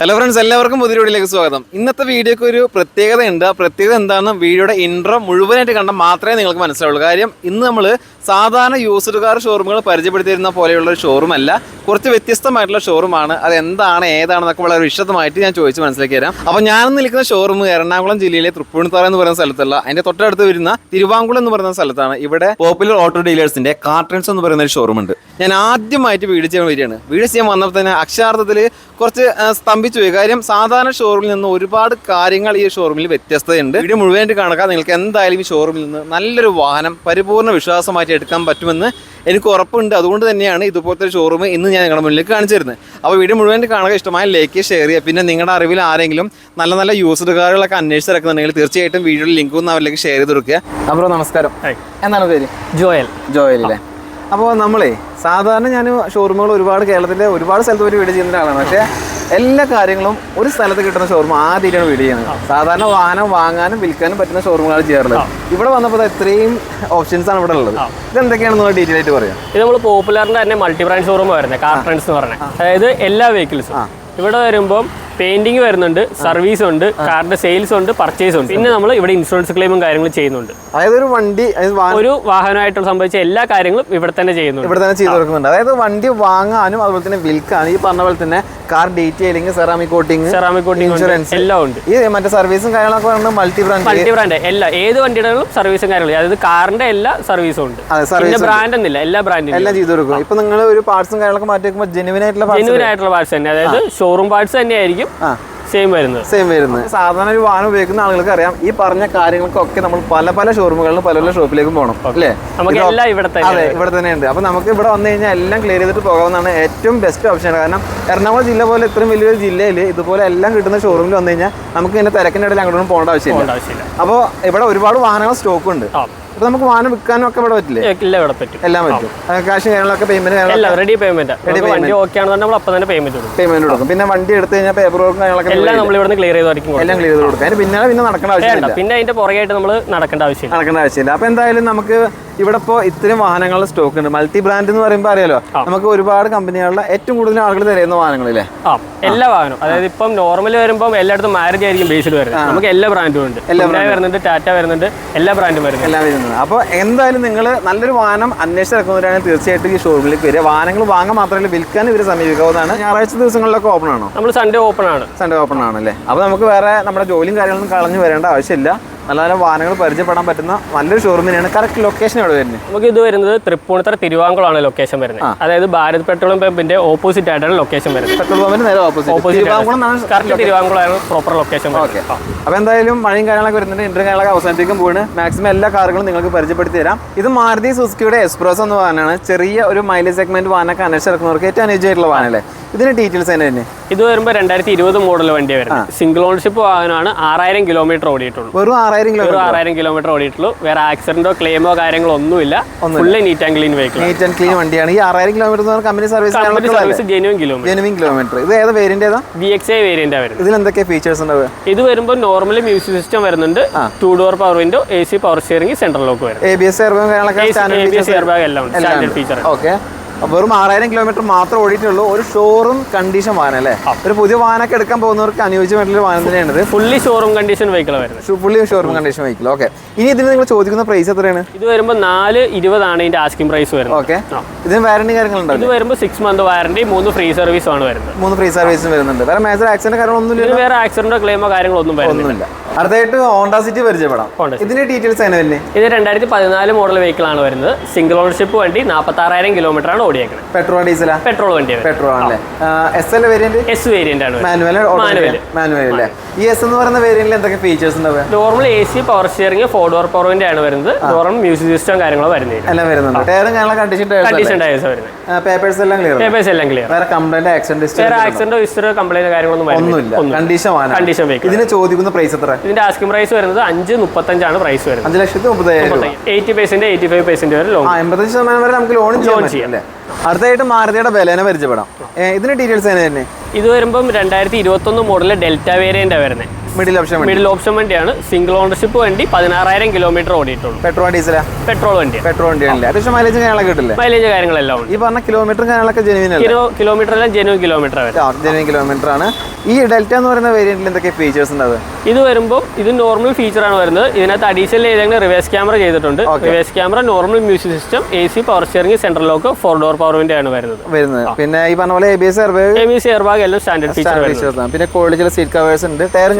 Hello friends, എല്ലാവർക്കും പുതിയ വീഡിയോയിലേക്ക് സ്വാഗതം. ഇന്നത്തെ വീഡിയോക്ക് ഒരു പ്രത്യേകത ഉണ്ട്. ആ പ്രത്യേകത എന്താണെന്ന് വീഡിയോയുടെ ഇൻട്രോ മുഴുവനായിട്ട് കണ്ടാൽ മാത്രമേ നിങ്ങൾക്ക് മനസ്സിലാവുള്ളൂ. കാര്യം ഇന്ന് നമ്മൾ സാധാരണ യൂസ്ഡ് കാർ ഷോറൂമുകൾ പരിചയപ്പെടുത്തിയിരുന്ന പോലെയുള്ള ഒരു ഷോറൂം അല്ല, കുറച്ച് വ്യത്യസ്തമായിട്ടുള്ള ഷോറൂമാണ്. അത് എന്താണ് ഏതാണെന്നൊക്കെ വളരെ വിശദമായിട്ട് ഞാൻ ചോദിച്ച് മനസ്സിലാക്കി തരാം. അപ്പോൾ ഞാനിന്ന് നിൽക്കുന്ന ഷോറൂം എറണാകുളം ജില്ലയിലെ തൃപ്പൂണിത്തുറ എന്ന് പറയുന്ന സ്ഥലത്തുള്ള, അതിന്റെ തൊട്ടടുത്ത് വരുന്ന തിരുവാങ്കുളം എന്ന് പറയുന്ന സ്ഥലത്താണ്. ഇവിടെ പോപ്പുലർ ഓട്ടോ ഡീലേഴ്സിന്റെ കാർ ട്രെൻഡ്സ് എന്ന് പറയുന്ന ഒരു ഷോറൂം ഉണ്ട്. ഞാൻ ആദ്യമായിട്ട് വീഡിയോ ചെയ്യാൻ വരികയാണ്. വീഡിയോ ചെയ്യാൻ വന്നപ്പോൾ തന്നെ അക്ഷരാർത്ഥത്തിൽ കുറച്ച് സ്തംഭിച്ചു പോയി. കാര്യം സാധാരണ ഷോറൂമിൽ നിന്ന് ഒരുപാട് കാര്യങ്ങൾ ഈ ഷോറൂമിൽ വ്യത്യസ്തതയുണ്ട്. വീഡിയോ മുഴുവനായിട്ട് കാണുക. നിങ്ങൾക്ക് എന്തായാലും ഈ ഷോറൂമിൽ നിന്ന് നല്ലൊരു വാഹനം പരിപൂർണ്ണ വിശ്വാസമായിട്ട് എടുക്കാൻ പറ്റുമെന്ന് എനിക്ക് ഉറപ്പുണ്ട്. അതുകൊണ്ട് തന്നെയാണ് ഇതുപോലത്തെ ഒരു ഷോറൂം ഇന്ന് ഞാൻ നിങ്ങളുടെ മുന്നിലേക്ക് കാണിച്ചു തരുന്നത്. അപ്പോൾ വീഡിയോ മുഴുവനായിട്ട് കാണുക. ഇഷ്ടമായ ലൈക്ക്, ഷെയർ ചെയ്യുക. പിന്നെ നിങ്ങളുടെ അറിവിൽ ആരെങ്കിലും നല്ല നല്ല യൂസ്ഡ് കാറുകളൊക്കെ അന്വേഷിച്ചിറക്കുന്നുണ്ടെങ്കിൽ തീർച്ചയായിട്ടും വീഡിയോയുടെ ലിങ്ക് ഒന്ന് അവരിലേക്ക് ഷെയർ ചെയ്ത് കൊടുക്കുക. അപ്പോൾ നമസ്കാരം, എന്താണ് പേര്? ജോയൽ അല്ലേ? അപ്പോൾ നമ്മളെ സാധാരണ ഞാൻ ഷോറൂമുകൾ കേരളത്തിലെ ഒരുപാട് സ്ഥലത്ത് പോയി വീഡിയോ ചെയ്യുന്ന ഒരാളാണ്. പക്ഷേ എല്ലാ കാര്യങ്ങളും ഒരു സ്ഥലത്ത് കിട്ടുന്ന ഷോറൂം ആദ്യമായിട്ടാണ് വീഡിയോ ചെയ്യുന്നത്. സാധാരണ വാഹനം വാങ്ങാനും വിൽക്കാനും പറ്റുന്ന ഷോറൂമുകളാണ് ചെയ്യാറുള്ളത്. ഇവിടെ വന്നപ്പോൾ ഇത്രയും ഓപ്ഷൻസ് ആണ് ഇവിടെ ഉള്ളത്. ഇതെന്തൊക്കെയാണെന്ന് ഡീറ്റെയിൽ ആയിട്ട് പറയാം. ഇത് നമ്മൾ പോപ്പുലറിന്റെ തന്നെ മൾട്ടി ബ്രാൻഡ് ഷോറൂം വരുന്നത് കാർ ട്രെൻഡ്സ് എന്ന് പറഞ്ഞത്. അതായത് എല്ലാ വെഹിക്കിൾസും ഇവിടെ വരുമ്പോൾ പെയിന്റിംഗ് വരുന്നുണ്ട്, സർവീസ് ഉണ്ട്, കാറിന്റെ സെയിൽസ് ഉണ്ട്, പർച്ചേസ് ഉണ്ട്. പിന്നെ നമ്മൾ ഇവിടെ ഇൻഷുറൻസ് ക്ലെയിമും കാര്യങ്ങളും ചെയ്യുന്നുണ്ട്. അതായത് ഒരു വണ്ടി ഒരു വാഹനമായിട്ട് സംബന്ധിച്ച എല്ലാ കാര്യങ്ങളും ഇവിടെ തന്നെ ചെയ്യുന്നുണ്ട്. ഇവിടെ തന്നെ ചെയ്തു കൊടുക്കുന്നുണ്ട്. അതായത് വണ്ടി വാങ്ങാനും അതുപോലെ തന്നെ വിൽക്കാനും ഈ പറഞ്ഞ പോലെ തന്നെ car detailing, ceramic coating, insurance എല്ലാം ഉണ്ട്. ഈ മറ്റേ സർവീസും കാര്യങ്ങളൊക്കെ പറയുന്നത് മൾട്ടി ബ്രാൻഡ് എല്ലാ ഏത് വണ്ടിയുടെ സർവീസും കാര്യങ്ങളും, അതായത് കാറിന്റെ എല്ലാ സർവീസും ഉണ്ട്. ബ്രാൻഡ് എന്നില്ല, എല്ലാ ബ്രാൻഡും എല്ലാം ചെയ്തു കൊടുക്കും. ഇപ്പൊ നിങ്ങൾ ഒരു പാർട്സും കാര്യങ്ങളൊക്കെ മാറ്റി വെക്കുമ്പോൾ ജെനുവിൻ ആയിട്ടുള്ള പാർട്സ് തന്നെ, അതായത് ഷോറൂം പാർട്സ് തന്നെയായിരിക്കും സെയിം വരുന്നത്. സാധാരണ ഒരു വാഹനം ഉപയോഗിക്കുന്ന ആളുകൾക്ക് അറിയാം, ഈ പറഞ്ഞ കാര്യങ്ങൾക്കൊക്കെ നമ്മൾ പല ഷോറൂമുകളിലും പല ഷോപ്പിലേക്കും പോകണം അല്ലേ? നമുക്ക് എല്ലാം ഇവിടെ തന്നെ ഉണ്ട്. അപ്പൊ നമുക്ക് ഇവിടെ വന്നു കഴിഞ്ഞാൽ എല്ലാം ക്ലിയർ ചെയ്തിട്ട് പോകാവുന്നതാണ് ഏറ്റവും ബെസ്റ്റ് ഓപ്ഷൻ. കാരണം എറണാകുളം ജില്ല പോലെ ഇത്രയും വലിയൊരു ജില്ലയിൽ ഇതുപോലെ എല്ലാം കിട്ടുന്ന ഷോറൂമിൽ വന്നു കഴിഞ്ഞാൽ നമുക്ക് ഇതിന്റെ തിരക്കിന്റെ ഇടയിൽ അങ്ങോട്ടൊന്നും പോകേണ്ട ആവശ്യമില്ല. അപ്പോൾ ഇവിടെ ഒരുപാട് വാഹനങ്ങൾ സ്റ്റോക്ക് ഉണ്ട്. അപ്പൊ നമുക്ക് വാഹനം വിൽക്കാനും ഒക്കെ ഇവിടെ പറ്റില്ലേ? എല്ലാം പറ്റും. ക്യാഷ് കാര്യങ്ങളൊക്കെ പേയ്മെന്റ് റെഡി പേയ്മെന്റ് കൊടുക്കും. പിന്നെ വണ്ടി എടുത്തു കഴിഞ്ഞാൽ പേപ്പർ വർക്കും കാര്യങ്ങളൊക്കെ എല്ലാം ക്ലിയർ ചെയ്ത് കൊടുക്കും. അതിന് പിന്നെ നടക്കേണ്ട ആവശ്യമില്ല. പിന്നെ അതിന്റെ പുറകെയായിട്ട് നമ്മൾ നടക്കേണ്ട ആവശ്യമില്ല. അപ്പൊ എന്തായാലും നമുക്ക് ഇവിടെ ഇപ്പോൾ ഇത്രയും വാഹനങ്ങളുടെ സ്റ്റോക്ക് ഉണ്ട്. മൾട്ടി ബ്രാൻഡ് എന്ന് പറയുമ്പോൾ അറിയാലോ, നമുക്ക് ഒരുപാട് കമ്പനികളുടെ ഏറ്റവും കൂടുതൽ ആളുകൾ തിരയുന്ന വാഹനങ്ങളില്ലേ? എല്ലാ വാഹനവും. അതായത് ഇപ്പം നോർമൽ വരുമ്പോൾ എല്ലായിടത്തും മാരുതി ആയിരിക്കും ബേസിൽ വരുന്നത്. നമുക്ക് എല്ലാ ബ്രാൻഡും ഉണ്ട്. വരുന്നുണ്ട്, ടാറ്റ വരുന്നുണ്ട്, എല്ലാ ബ്രാൻഡും വരുന്നുണ്ട്. അപ്പോൾ എന്തായാലും നിങ്ങൾ നല്ലൊരു വാഹനം അന്വേഷിച്ചിറക്കുന്നവരാണെങ്കിൽ തീർച്ചയായിട്ടും ഈ ഷോറൂമിലേക്ക് വരിക. വാഹനങ്ങൾ വാങ്ങാൻ മാത്രമല്ല വിൽക്കാൻ ഇവരെ സമീപിക്കാവുന്നതാണ്. ഞായറാഴ്ച ദിവസങ്ങളിലൊക്കെ ഓപ്പൺ ആണോ? നമ്മൾ സൺഡേ ഓപ്പൺ ആണല്ലേ? അപ്പോൾ നമുക്ക് വേറെ നമ്മുടെ ജോലിയും കാര്യങ്ങളൊന്നും കളഞ്ഞു വരേണ്ട ആവശ്യമില്ല. നല്ല നല്ല വാഹനങ്ങൾ പരിചയപ്പെടാൻ പറ്റുന്ന നല്ലൊരു ഷോറൂമിനാണ്. കറക്റ്റ് ലൊക്കേഷൻ എവിടെ വരുന്നത്? നമുക്ക് ഇത് വരുന്നത് തൃപ്പൂണിത്തുറ തിരുവാങ്കുളമാണ് ലൊക്കേഷൻ വരുന്നത്. അതായത് ഭാരത് പെട്രോളിയം പമ്പിന്റെ ഓപ്പോസിറ്റ് ആയിട്ടാണ് ലൊക്കേഷൻ വരുന്നത്. പെട്രോൾ പമ്പിന് നേരെ ഓപ്പോസിറ്റ് തിരുവാങ്കുളമാണ് പ്രോപ്പർ ലൊക്കേഷൻ. ഓക്കെ. അപ്പോൾ എന്തായാലും മഴയും കാര്യങ്ങളൊക്കെ വരുന്നുണ്ട്. ഇന്റർവ്യൂ കാര്യങ്ങളൊക്കെ അവസാനിപ്പിക്കും പോണ്. മാക്സിമം എല്ലാ കാറുകളും നിങ്ങൾക്ക് പരിചയപ്പെടുത്തി തരാം. ഇത് മാരുതി സുസുക്കിയുടെ എക്സ്പ്രസ് എന്ന് വാഹനമാണ്. ചെറിയ ഒരു മൈലേജ് സെഗ്മെന്റ് വാഹനമൊക്കെ അന്വേഷിച്ചിറക്കുന്നവർക്ക് ഏറ്റവും അനുയോജ്യമായിട്ടുള്ള വാഹനമല്ലേ? ഇതിന്റെ ഡീറ്റെയിൽസ് തന്നെ. ഇത് വരുമ്പോൾ 2020 മോഡൽ വണ്ടിയാണ് വരുന്നത്. സിംഗിൾ ഓൺഷിപ്പ് വാഹനമാണ്. 6000 കിലോമീറ്റർ ഓടിയിട്ടുള്ളൂ. വെറും 6000 കിലോമീറ്റർ ഓടിയിട്ടുള്ളൂ. വേറെ ആക്സിഡന്റോ ക്ലെയിമോ കാര്യങ്ങളോ ഒന്നുമില്ല. Fully neat and clean vehicle. Neat and clean വണ്ടിയാണ്. ഈ 6000 kilometre company service genuine kilometre. ഇത് ഏത് വേരിയന്റ്? VXI വേരിയന്റ് വരുന്നത്. ഇതിൽ എന്തൊക്കെ ഫീച്ചേഴ്സ് ഉണ്ടാവുക? ഇത് വരുമ്പോൾ നോർമലി മ്യൂസിക് സിസ്റ്റം വരുന്നുണ്ട്, 2 door power window, AC power steering, central lock വരും, ABS എയർ ബാഗ് എല്ലാം ഉണ്ട്. Standard feature. ഓക്കെ. വെറും 6000 കിലോമീറ്റർ മാത്രം ഓടിയിട്ടുള്ളൂ. ഒരു ഷോറൂം കണ്ടീഷൻ വാഹനം അല്ലേ? ഒരു പുതിയ വാഹനമൊക്കെ എടുക്കാൻ പോകുന്നവർക്ക് അനുയോജ്യമായിട്ടുള്ള വാഹനം തന്നെയാണ്. ഫുള്ളി ഷോറൂം കണ്ടീഷൻ വെഹിക്കിൾ വരുന്നത്. Fully showroom condition vehicle. Okay. ഇനി ഇതിന് നിങ്ങൾ ചോദിക്കുന്ന പ്രൈസ് എത്രയാണ്? ഇത് വരുമ്പോൾ 420 ആണ് ഇതിന്റെ ആസ്കിംഗ് പ്രൈസ് വരുന്നത്. ഓക്കെ. ഇതിന് വാറന്റി കാര്യങ്ങളുണ്ടോ? ഇത് വരുമ്പോൾ 6 മന്ത് വാറന്റി, 3 ഫ്രീ സർവീസ് ആണ് വരുന്നത്. 3 ഫ്രീ സർവീസും വരുന്നുണ്ട്. വേറെ മേജർ ആക്സിഡന്റ് കാര്യങ്ങളൊന്നുമില്ല. വേറെ ആക്സിഡന്റോ ക്ലെയിമോ കാര്യങ്ങളൊന്നും വരുന്നില്ല. അടുത്തായിട്ട് ഹോണ്ട സിറ്റി പരിചയപ്പെടാം. ഇതിന്റെ ഡീറ്റെയിൽസ് ആണ് വരുന്നത്. ഇത് 2014 മോഡൽ വെഹിക്കിൾ ആണ് വരുന്നത്. സിംഗിൾ ഓണർഷിപ്പ് വണ്ടി, 46000 കിലോമീറ്റർ ആണ് ഓടിയേക്കുന്നത്. പെട്രോൾ ഡീസലാ? പെട്രോൾ വണ്ടി. പെട്രോൾ ആണല്ലേ? SL variant? S വേരിയന്റ് ആണ്. മാനുവൽ അല്ലേ? ഈ S എന്ന് പറയുന്ന വേരിയന്റിൽ എന്തൊക്കെ ഫീച്ചേഴ്സ് ഉണ്ടാവുക? Normal AC power steering, 4 door power window ആണ് വരുന്നത്. നോർമൽ മ്യൂസിക് സിസ്റ്റം കാര്യങ്ങളോ വരുന്നത്. എല്ലാം വരുന്നുണ്ട്. ടയറും കാര്യങ്ങളും കണ്ടീഷൻ ടയേഴ്സ് വരുന്നത്. പേപ്പേഴ്സ് എല്ലാം ക്ലിയർ. വേറെ കംപ്ലൈന്റ് ആക്സിഡന്റ് ഹിസ്റ്ററി കംപ്ലൈന്റ് കാര്യങ്ങളൊന്നും ഒന്നുമില്ല. Condition vehicle. ഇതിന് ചോദിക്കുന്ന പ്രൈസ് എത്ര? ഇതിന്റെ ആസ്കിംഗ് പ്രൈസ് വരുന്നത് 535 ആണ് പ്രൈസ് വരുന്നത്. 5,30,000. 80% 85% വരെ ലോൺ. 85% വരെ നമുക്ക് ലോൺ ചെയ്യാം. അടുത്തായിട്ട് മാരുതിയുടെ ബലേന പരിചയപ്പെടാം. ഇതിന്റെ ഡീറ്റെയിൽസ് തന്നെ. ഇത് വരുമ്പം 2021 മോഡൽ ഡെൽറ്റ വേരിയന്റ് വരുന്നത്. മിഡിൽ ഓപ്ഷൻ വണ്ടിയാണ്. സിംഗിൾ ഓണർഷിപ്പ് വണ്ടി, 16,000 കിലോമീറ്റർ ഓടിയിട്ടുള്ളൂ. പെട്രോൾ ഡീസലാ? പെട്രോൾ വണ്ടി. പെട്രോൾ വണ്ടിയാണല്ലേ? അത്യാവശ്യം മൈലേജ് കാര്യങ്ങളൊക്കെ കിട്ടില്ലേ? മൈലേജ് കാര്യങ്ങളെല്ലാം ഉണ്ട്. ഈ പറഞ്ഞ കിലോമീറ്ററും കാര്യങ്ങളൊക്കെ കിലോമീറ്റർ എല്ലാം ജെനുവിൻ കിലോമീറ്റർ ജെനുവിൻ കിലോമീറ്റർ ആണ്. ഈ ഡെൽറ്റ എന്ന് പറയുന്ന വേരിയന്റിൽ എന്തൊക്കെ ഫീച്ചേഴ്സ് ഉണ്ടാവും? ഇത് വരുമ്പോൾ ഇത് നോർമൽ ഫീച്ചർ ആണ് വരുന്നത്. ഇതിനകത്ത് അഡീഷണൽ ചെയ്തെങ്കിൽ റിവേഴ്സ് ക്യാമറ ചെയ്തിട്ടുണ്ട്. Reverse camera, normal music system, AC, power steering, central lock, 4 door power window ആണ് വരുന്നത്. പിന്നെ ഈ പറഞ്ഞ പോലെ ABS എയർബാഗ് എല്ലാം സ്റ്റാൻഡേർഡ് ഫീച്ചർ. പിന്നെ ക്വാളിറ്റിയുള്ള സീറ്റ് കവേഴ്സ് ഉണ്ട്. ടയറും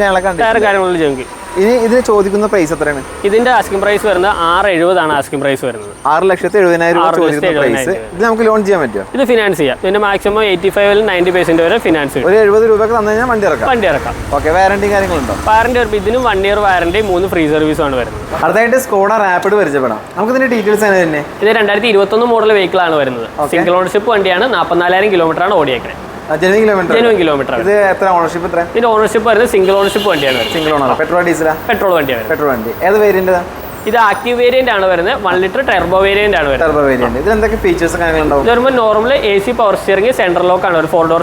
കാര്യങ്ങളിൽ ജങ്കി. ഇനി ഇതിന് ചോദിക്കുന്ന പ്രൈസ് എത്രയാണ്? ഇതിന്റെ ആസ്കിംഗ് പ്രൈസ് വരുന്നത് 670 ആണ്. ആസ്കിംഗ് പ്രൈസ് വരുന്നത് 6,70,000 പ്രൈസ്. ഇത് നമുക്ക് ലോൺ ചെയ്യാൻ പറ്റുമോ? ഇത് ഫിനാൻസ് ചെയ്യാം. ഇതിന്റെ മാക്സിമം 85-90% വരെ ഫിനാൻസ് ചെയ്യും. ഒരു 70 രൂപയ്ക്ക് തന്നു കഴിഞ്ഞാൽ വണ്ടി ഇറക്കാം. Okay, warranty കാര്യങ്ങളുണ്ടോ? വാറണ്ടി ഇതിനും 1 ഇയർ വാറണ്ടി, 3 ഫ്രീ സർവീസ് ആണ് വരുന്നത്. അടുത്തായിട്ട് സ്കോഡ റാപ്പിഡ് പരിചയപ്പെടാം. നമുക്ക് ഇതിന്റെ ഡീറ്റെയിൽസ് തന്നെ. ഇത് 2021 മോഡൽ വെഹിക്കിൾ ആണ് വരുന്നത്. സിംഗിൾ ഓണർഷിപ്പ് വണ്ടിയാണ്. 44,000 കിലോമീറ്റർ ആണ് ഓടിയേക്കുന്നത്. Genuine kilometre. ഇത് എത്ര ഓണർഷിപ്പ്? എത്ര? ഇതിന്റെ ഓണർഷിപ്പ് വരുന്നത് സിംഗിൾ ഓണർഷിപ്പ് വണ്ടിയാണ്. Single owner. പെട്രോൾ ഡീസലാ? പെട്രോൾ വണ്ടിയാണ്. പെട്രോൾ വണ്ടി. ഏത് വേരിയന്റ്? ഇത് ആക്റ്റീവ് വേരിയന്റ് ആണ് വരുന്നത്. 1 ലിറ്റർ ടെർബോ വേരിയന്റ് ആണ് വരുന്നത്. Turbo variant. ഇതിൽ എന്തൊക്കെ ഫീച്ചേഴ്സ് കാര്യങ്ങളുണ്ടാവും? ഇത് വരുമ്പോൾ normal AC, power steering, central lock ആണ്. ഒരു 4 ഡോർ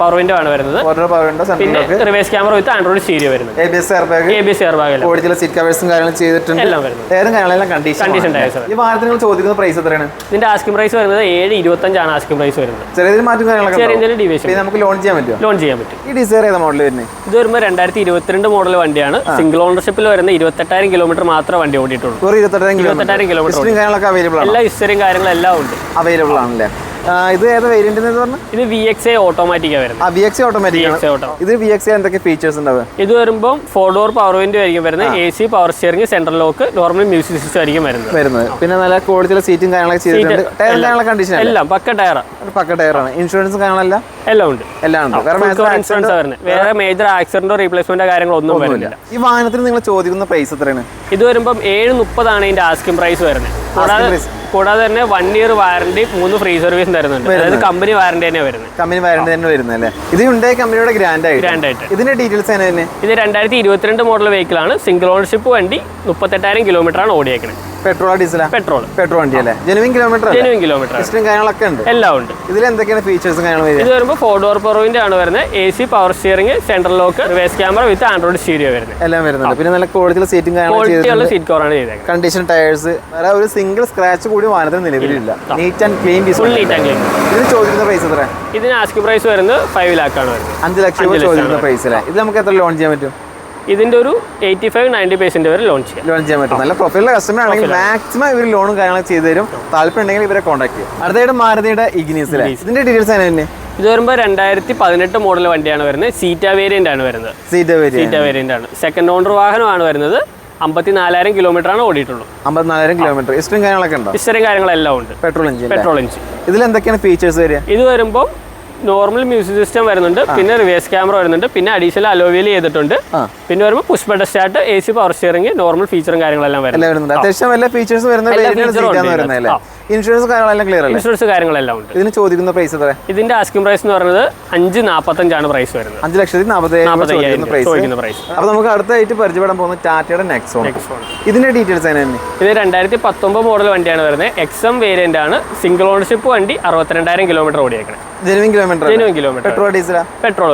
പവർ വിൻഡോ ആണ് വരുന്നത്. പിന്നെ റിവേഴ്സ് ക്യാമറ വിത്ത് ആൻഡ്രോയിഡ് സ്റ്റീരിയോ വരുന്നത്. ABS airbag. ക്വാളിറ്റിയുള്ള സീറ്റ് കവേഴ്സും കാര്യങ്ങളും ചെയ്തിട്ടുണ്ട്. എല്ലാം വരുന്നത്. ടയറും കാര്യങ്ങളെല്ലാം കണ്ടീഷൻ ടയർസ്. ഈ വാഹനത്തിന് ചോദിക്കുന്ന പ്രൈസ് എത്രയാണ്? ഇതിന്റെ ആസ്കിംഗ് പ്രൈസ് വരുന്നത് 725 ആണ്. ആസ്കിംഗ് പ്രൈസ് വരുന്നത്. ചെറിയ മാറ്റം കാര്യങ്ങളൊക്കെ നമുക്ക് ലോൺ ചെയ്യാൻ പറ്റുമോ? ലോൺ ചെയ്യാൻ പറ്റും. ഈ ഡിസൈർ ഏതാ മോഡൽ വരുന്നത്? ഇത് വരുമ്പോൾ 2022 മോഡൽ വണ്ടിയാണ്. സിംഗിൾ ഓണർഷിപ്പിൽ വരുന്ന 28,000 കിലോമീറ്റർ മാത്രമേ വണ്ടി ഓടിയിട്ടുള്ളൂ. 28,000 കിലോമീറ്റർ. എല്ലാ ഹിസ്റ്ററിയും കാര്യങ്ങളെല്ലാം ഉണ്ട്. അവൈലബിൾ ആണല്ലേ? ഇത് ഏതാ വേരിയന്റ് എന്ന് പറഞ്ഞു? ഇത് VXA ഓട്ടോമാറ്റിക് വരുന്നത്. VXA automatic. ഇത് VXA എന്തൊക്കെ ഫീച്ചേഴ്സ് ഉണ്ടാവും? ഇത് വരുമ്പോൾ 4 ഡോർ പവർ വിൻഡോ ആയിരിക്കും വരുന്നത്. AC, power steering, central lock, normal music system ആയിരിക്കും വരുന്നത്. പിന്നെ നല്ല ക്വാളിറ്റിയുള്ള സീറ്റും കാര്യങ്ങളൊക്കെ ചെയ്തിട്ടുണ്ട്. ടയർ കണ്ടീഷൻ എല്ലാം പക്ക ടയറാണ്. ഇൻഷുറൻസ് കാര്യങ്ങളെല്ലാം എല്ലാം ഉണ്ട്. വേറെ മേജർ ആക്സിഡന്റോ റീപ്ലേസ്മെന്റോ കാര്യങ്ങളൊന്നും വരുന്നില്ല. ഈ വാഹനത്തിന് നിങ്ങൾ ചോദിക്കുന്ന പ്രൈസ് എത്രയാണ്? ഇത് വരുമ്പോൾ 730 ആണ് ഇതിന്റെ ആസ്കിംഗ് പ്രൈസ് വരുന്നത്. കൂടാതെ തന്നെ 1 ഇയർ വാറണ്ടി, 3 ഫ്രീ സർവീസ് തരുന്നുണ്ട്. അതായത് കമ്പനി വാറണ്ടി തന്നെ വരുന്നത്. ഇത് ഹ്യുണ്ടായി കമ്പനിയുടെ ഗ്രാൻഡ് ആയിട്ട്. ഇതിന്റെ ഡീറ്റെയിൽസ് തന്നെ. ഇത് 2022 മോഡൽ വെഹിക്കിൾ ആണ്. സിംഗിൾ ഓണർഷിപ്പ് വണ്ടി, 38,000 കിലോമീറ്റർ ആണ് ഓടിയേക്കുന്നത്. പെട്രോൾ ഡീസലാ? പെട്രോൾ വണ്ടി അല്ലേ? Genuine kilometre. കാര്യങ്ങളൊക്കെ ഉണ്ട്. എല്ലാം ഉണ്ട്. ഇതിൽ എന്തൊക്കെയാണ് ഫീച്ചേഴ്സ് കാര്യങ്ങൾ? ഇത് വരുമ്പോൾ 4 ഡോർ പവർ വിൻഡോ ആണ് വരുന്നത്. AC, power steering, central lock, reverse camera വിത്ത് ആൻഡ്രോയിഡ് സ്റ്റീരിയോ വരുന്നത്. എല്ലാം വരുന്നുണ്ട്. പിന്നെ നല്ല ക്വാളിറ്റിയുള്ള സീറ്റും ക്വാളിറ്റിയുള്ള സീറ്റ് കവറാണ് ചെയ്തേക്കുന്നത്. Condition tyres. ഒരു സിംഗിൾ സ്ക്രാച്ച് കൂടി വാഹനത്തിന് നിലവിലില്ല. Neat and clean. ഇതിന് ചോദിക്കുന്ന പ്രൈസ് എത്ര? ഇതിന് ആസ്കിംഗ് പ്രൈസ് വരുന്നത് 5 lakh ആണ് വരുന്നത്. 5 ലക്ഷം ചോദിക്കുന്ന പ്രൈസ് അല്ലേ? ഇത് നമുക്ക് എത്ര ലോൺ ചെയ്യാൻ പറ്റും? ഇതിന്റെ ഒരു 85-90% വരെ ലോൺ ചെയ്യാൻ പറ്റും. നല്ല പ്രൊഫൈലുള്ള കസ്റ്റമർ ആണെങ്കിൽ മാക്സിമം ഇവർ ലോണും കാര്യങ്ങളൊക്കെ ചെയ്തു തരും. താല്പര്യം ഉണ്ടെങ്കിൽ ഇവരെ കോൺടാക്ട് ചെയ്യും. അടുത്തായിട്ട് മാരുതിയുടെ ഇഗ്നിസ്. ഇതിന്റെ ഡീറ്റെയിൽസ് തന്നെ. ഇത് വരുമ്പോൾ 2018 മോഡൽ വണ്ടിയാണ് വരുന്നത്. സീറ്റ വേരിയന്റ് ആണ് വരുന്നത്. സീറ്റ വേരിയന്റ് ആണ്. സെക്കൻഡ് ഓണർ വാഹനമാണ് വരുന്നത്. 54,000 കിലോമീറ്റർ ആണ് ഓടിയിട്ടുള്ളൂ. 54,000 കിലോമീറ്റർ. ഹിസ്റ്ററിയും കാര്യങ്ങളൊക്കെ ഉണ്ടോ? ഹിസ്റ്ററിയും കാര്യങ്ങളെല്ലാം ഉണ്ട്. Petrol engine. ഇതിൽ എന്തൊക്കെയാണ് ഫീച്ചേഴ്സ് വരിക? ഇത് വരുമ്പോൾ നോർമൽ മ്യൂസിക് സിസ്റ്റം വരുന്നുണ്ട്. പിന്നെ റിവേഴ്സ് ക്യാമറ വരുന്നുണ്ട്. പിന്നെ അഡീഷണൽ അലോവിയൽ ചെയ്തിട്ടുണ്ട്. പിന്നെ വരുമ്പോൾ push button start, AC, power steering, normal ഫീച്ചറും കാര്യങ്ങളെല്ലാം വരുന്നുണ്ട്. അത്യാവശ്യം എല്ലാ ഫീച്ചേഴ്സ് ഇൻഷുറൻസ് കാര്യങ്ങളെല്ലാം ഉണ്ട്. ഇതിന് ചോദിക്കുന്ന പ്രൈസ് എത്ര? ഇതിന്റെ ആസ്കിംഗ് പ്രൈസ് എന്ന് പറയുന്നത് 5,45 ആണ് പ്രൈസ് വരുന്നത്. 5,40,000 പ്രൈസ്. അപ്പൊ നമുക്ക് അടുത്തായിട്ട് പരിചയപ്പെടാൻ പോകുന്ന ടാറ്റയുടെ നെക്സോൺ. ഇതിന്റെ ഡീറ്റെയിൽസ് തന്നെ. ഇത് 2019 മോഡൽ വണ്ടിയാണ് വരുന്നത്. XM വേരിയന്റ് ആണ്. സിംഗിൾ ഓണർഷിപ്പ് വണ്ടി, 62,000 കിലോമീറ്റർ ഓടിയേക്കണം. Genuine kilometre. പെട്രോൾ ഡീസലാ? പെട്രോൾ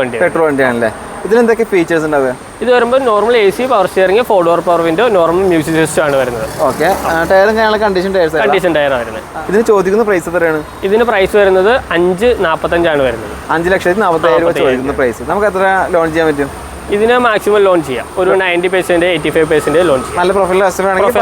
വണ്ടിയാണല്ലേ? ഇതിലെന്തൊക്കെ ഫീച്ചേഴ്സ് ഉണ്ടാവുക? ഇത് വരുമ്പോൾ normal AC, power steering, 4 door power window, normal music system ആണ് വരുന്നത്. ഓക്കെ. ടയറും കണ്ടീഷൻ ടയർ വരുന്നത്. ഇതിന് ചോദിക്കുന്ന പ്രൈസ് എത്രയാണ്? ഇതിന് പ്രൈസ് വരുന്നത് 5,45 ആണ് വരുന്നത്. 5,40,000 ചോദിക്കുന്ന പ്രൈസ്. നമുക്ക് എത്ര ലോൺ ചെയ്യാൻ പറ്റും? ഇതിന് മാക്സിമം ലോൺ ചെയ്യാം. ഒരു 90%, 85% ലോൺ ചെയ്യാം. നല്ല പ്രൊഫൈലുള്ള കസ്റ്റമർ ആണെങ്കിൽ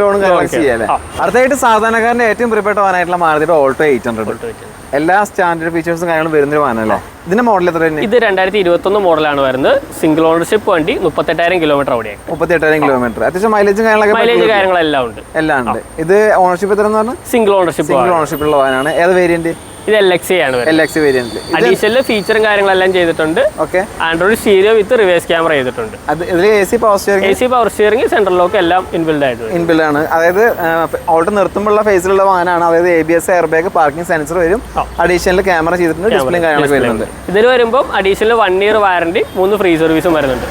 ലോണും കാര്യങ്ങളൊക്കെ ചെയ്യാം. അടുത്തായിട്ട് സാധാരണക്കാരന്റെ ഏറ്റവും പ്രിയപ്പെട്ട വാഹനമായിട്ടുള്ള മാരുതിയുടെ ഓൾട്ടോ 800. എല്ലാ സ്റ്റാൻഡേർഡ് ഫീച്ചേഴ്സും കാര്യങ്ങളും വരുന്നൊരു വാഹനമല്ലേ? ഇതിന്റെ മോഡൽ എത്ര? ഇത് 2021 മോഡലാണ് വരുന്നത്. സിംഗിൾ ഓണർഷിപ്പ് വണ്ടി, 38,000 കിലോമീറ്റർ ഓടിയാണ്. 38,000 കിലോമീറ്റർ. അത്യാവശ്യം മൈലേജ് കാര്യങ്ങളെല്ലാം ഉണ്ട്. എല്ലാം ഉണ്ട്. ഇത് ഓണർഷിപ്പ് എത്ര? സിംഗിൾ ഓണർഷിപ്പ് ഉള്ള വാഹനമാണ്. ഏത് വേരിയന്റ്? ഇത് LXA ആണ്. LXA variant. അഡീഷണൽ ഫീച്ചറും കാര്യങ്ങളെല്ലാം ചെയ്തിട്ടുണ്ട്. ആൻഡ്രോയിഡ് സ്റ്റീരിയോ വിത്ത് റിവേഴ്സ് ക്യാമറ ചെയ്തിട്ടുണ്ട്. AC, power steering, central lock എല്ലാം ഇൻബിൽഡ് ആണ്. അതായത് ഓൾട്ടോ നിർത്തുമ്പോഴുള്ള ഫേസിലുള്ള വാഹനമാണ്. അതായത് ABS, എയർബാഗ്, പാർക്കിംഗ് സെൻസർ വരും. അഡീഷണൽ ക്യാമറ ചെയ്തിട്ടുണ്ട്. ഡിസ്പ്ലേയും കാര്യങ്ങളൊക്കെ വരുന്നുണ്ട്. ഇതിന് വരുമ്പോൾ അഡീഷണൽ 1 ഇയർ വാറണ്ടി, 3 ഫ്രീ സർവീസും വരുന്നുണ്ട്.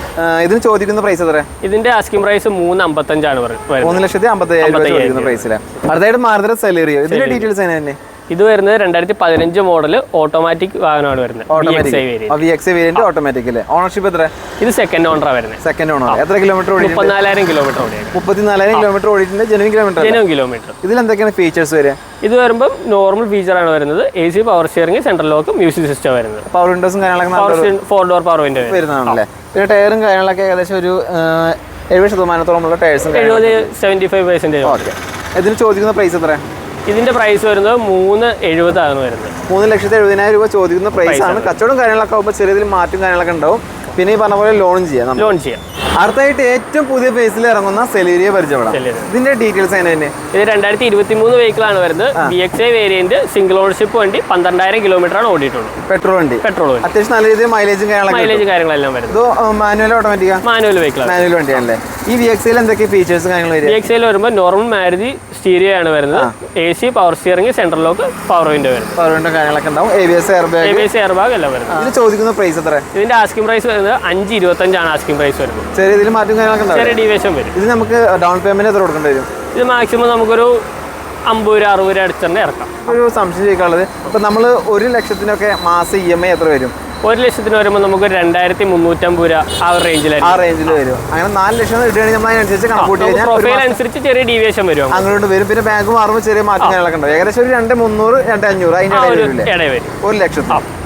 ഇതിന് ചോദിക്കുന്ന പ്രൈസ് എത്ര? ഇതിന്റെ ആസ്കിംഗ് പ്രൈസ് 3,55 ആണ്. 3,50,000 പ്രൈസിലാണ്. അടുത്തായിട്ട് മാരുതി സെലേറിയോ. ഇതിന്റെ ഡീറ്റെയിൽസ് തന്നെ. ഇത് വരുന്നത് 2015 മോഡൽ ഓട്ടോമാറ്റിക് വാഹനമാണ് വരുന്നത്. VXi വേരിയന്റ് ഓട്ടോമാറ്റിക് അല്ലേ? ഓണർഷിപ്പ് എത്ര? ഇത് സെക്കൻഡ് ഓണറാണ് വരുന്നത്. Second owner. എത്ര കിലോമീറ്റർ ഓടി? 34,000 കിലോമീറ്റർ ഓടി. 34,000 കിലോമീറ്റർ ഓടിയിട്ടുണ്ട്. Genuine kilometre. ഇതിൽ എന്തൊക്കെയാണ് ഫീച്ചേഴ്സ് വരിക? ഇത് വരുമ്പോൾ നോർമൽ ഫീച്ചറാണ് വരുന്നത്. AC power steering, central lock, music system വരുന്നത്. പവർ വിൻഡോസും കാര്യങ്ങളൊക്കെ 4 ഡോർ പവർ വിൻഡോ വരുന്നതാണല്ലേ? പിന്നെ ടയറും കാര്യങ്ങളൊക്കെ ഏകദേശം ഒരു 70% ടയർസും 75%. ഓക്കെ. ഇതിന് ചോദിക്കുന്ന പ്രൈസ് എത്ര? ഇതിന്റെ പ്രൈസ് വരുന്നത് 370 ആണ് വരുന്നത്. 3,70,000 രൂപ ചോദിക്കുന്ന പ്രൈസ് ആണ്. കച്ചവടം കാര്യങ്ങളൊക്കെ ആകുമ്പോൾ ചെറിയ മാറ്റം കാര്യങ്ങളൊക്കെ ഉണ്ടാവും. പിന്നെ ഈ പറഞ്ഞ പോലെ ലോൺ ചെയ്യാം. അടുത്തായിട്ട് ഏറ്റവും പുതിയ ഫേസിൽ ഇറങ്ങുന്ന സെലീരിയെ പരിചയപ്പെടാം. ഇതിന്റെ ഡീറ്റെയിൽസ് എങ്ങനെ? ഇത് 2023 വെഹിക്കിൾ ആണ് വരുന്നത്. VXi വേരിയന്റ് സിംഗിൾ ഓണർഷിപ്പ് വണ്ടി 12,000 കിലോമീറ്റർ ആണ് ഓടിയിട്ടുള്ളത്. പെട്രോൾ വണ്ടി. അത്യാവശ്യം നല്ല രീതിയിൽ മൈലേജും കാര്യങ്ങളെല്ലാം വരുന്നത്. Manual automatic manual vehicle manual വണ്ടിയാണല്ലേ? ഈ VXiയിൽ എന്തൊക്കെ ഫീച്ചേഴ്സ് കാര്യങ്ങൾ വരും? VXiയിൽ വരുമ്പോൾ നോർമൽ മാരുതി സ്റ്റീരിയോ ആണ് വരുന്നത്. AC power steering, central lock, power window വരുന്നത്. പവർ വിൻഡോ കാര്യങ്ങളൊക്കെ ഉണ്ടാവും. ABS എയർ ബാഗ് എല്ലാം വരുന്നത്. ഇതിന് ചോദിക്കുന്ന പ്രൈസ് എത്ര? ഇതിന്റെ ആസ്കിംഗ് പ്രൈസ് വരുന്നത് 525 ആണ് ആസ്കിംഗ് പ്രൈസ് വരുന്നത്. ചെറിയ ഇതിൽ മാറ്റം കാര്യങ്ങളൊക്കെ ഉണ്ടാവും. ചെറിയ ഡീവിയേഷൻ വരും. ഇത് നമുക്ക് ഡൗൺ പേയ്മെന്റ് എത്ര കൊടുക്കേണ്ടി വരും? ഇത് മാക്സിമം നമുക്കൊരു 50 60 രൂപ അടുത്ത് തന്നെ ഇറക്കാം. ഒരു സംശയം ചോദിക്കാനുള്ളത്, ഇപ്പം നമ്മൾ 1 ലക്ഷത്തിനൊക്കെ മാസം EMI എത്ര വരും? 1 ലക്ഷത്തിന് വരുമ്പോൾ നമുക്ക് 2,350 രൂപ ആ റേഞ്ചിൽ വരും. അങ്ങനെ 4 ലക്ഷം ഇടുകയാണെങ്കിൽ നമ്മൾ അതിനനുസരിച്ച് കണക്കൂട്ടി കഴിഞ്ഞാൽ പ്രൊഫൈൽ അനുസരിച്ച് ചെറിയ ഡീവിയേഷൻ വരും. അങ്ങോട്ട് വരും. പിന്നെ ബാങ്ക് മാറുമ്പോൾ ചെറിയ മാറ്റം കാര്യങ്ങളൊക്കെ ഉണ്ടാവും. ഏകദേശം ഒരു 2,300 2,500 അതിൻ്റെ ഇടയിൽ 1 ലക്ഷത്തിൽ.